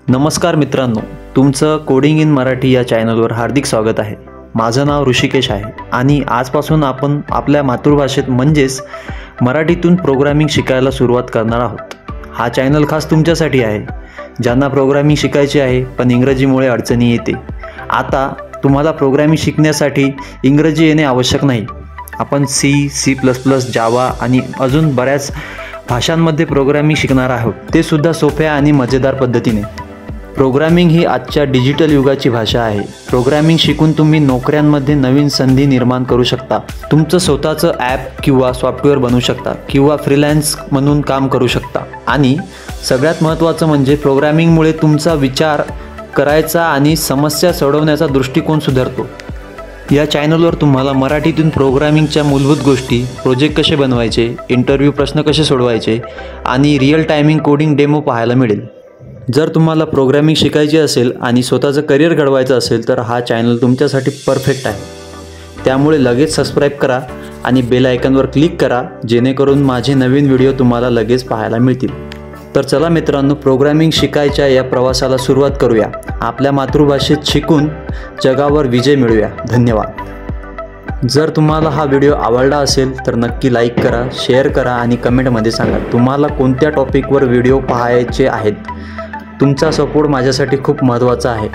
नमस्कार मित्रांनो, तुमचं कोडिंग इन मराठी या चॅनलवर हार्दिक स्वागत आहे। माझं नाव ऋषिकेश आहे आणि आजपासून आपण आपल्या मातृभाषेत म्हणजेच मराठीतून प्रोग्रामिंग शिकायला सुरुवात करणार आहोत। हा चॅनल खास तुमच्यासाठी आहे ज्यांना प्रोग्रामिंग शिकायचे आहे पण इंग्रजीमुळे अडचणी येते। आता तुम्हाला प्रोग्रामिंग शिकण्यासाठी इंग्रजी येणे आवश्यक नाही। आपण C++, जावा आणि अजून बऱ्याच भाषांमध्ये प्रोग्रामिंग शिकणार आहोत, ते सुद्धा सोप्या आणि मजेदार पद्धतीने। प्रोग्रामिंग ही आजच्या डिजिटल युगाची भाषा आहे। प्रोग्रामिंग शिकून तुम्ही नोकऱ्यांमध्ये नवीन संधी निर्माण करू शकता, तुमचं स्वतःचं ॲप किंवा सॉफ्टवेअर बनवू शकता किंवा फ्रीलान्स म्हणून काम करू शकता। आणि सगळ्यात महत्त्वाचं म्हणजे प्रोग्रामिंगमुळे तुमचा विचार करायचा आणि समस्या सोडवण्याचा दृष्टिकोन सुधारतो। या चॅनलवर तुम्हाला मराठीतून प्रोग्रामिंगच्या मूलभूत गोष्टी, प्रोजेक्ट कसे बनवायचे, इंटरव्ह्यू प्रश्न कसे सोडवायचे आणि रिअल टायमिंग कोडिंग डेमो पाहायला मिळेल। जर तुम्हाला प्रोग्रामिंग शिकायचे असेल आणि स्वतःचं करिअर घडवायचं असेल तर हा चॅनल तुमच्यासाठी परफेक्ट आहे। त्यामुळे लगेच सबस्क्राईब करा आणि बेल आयकॉनवर क्लिक करा, जेणेकरून माझे नवीन व्हिडिओ तुम्हाला लगेच पाहायला मिळतील। तर चला मित्रांनो, प्रोग्रामिंग शिकायच्या या प्रवासाला सुरुवात करूया। आपल्या मातृभाषेत शिकून जगावर विजय मिळवूया। धन्यवाद। जर तुम्हाला हा व्हिडिओ आवडला असेल तर नक्की लाईक करा, शेअर करा आणि कमेंटमध्ये सांगा तुम्हाला कोणत्या टॉपिकवर व्हिडिओ पाहायचे आहेत। तुमचा सपोर्ट माझ्यासाठी खूप महत्त्वाचा आहे।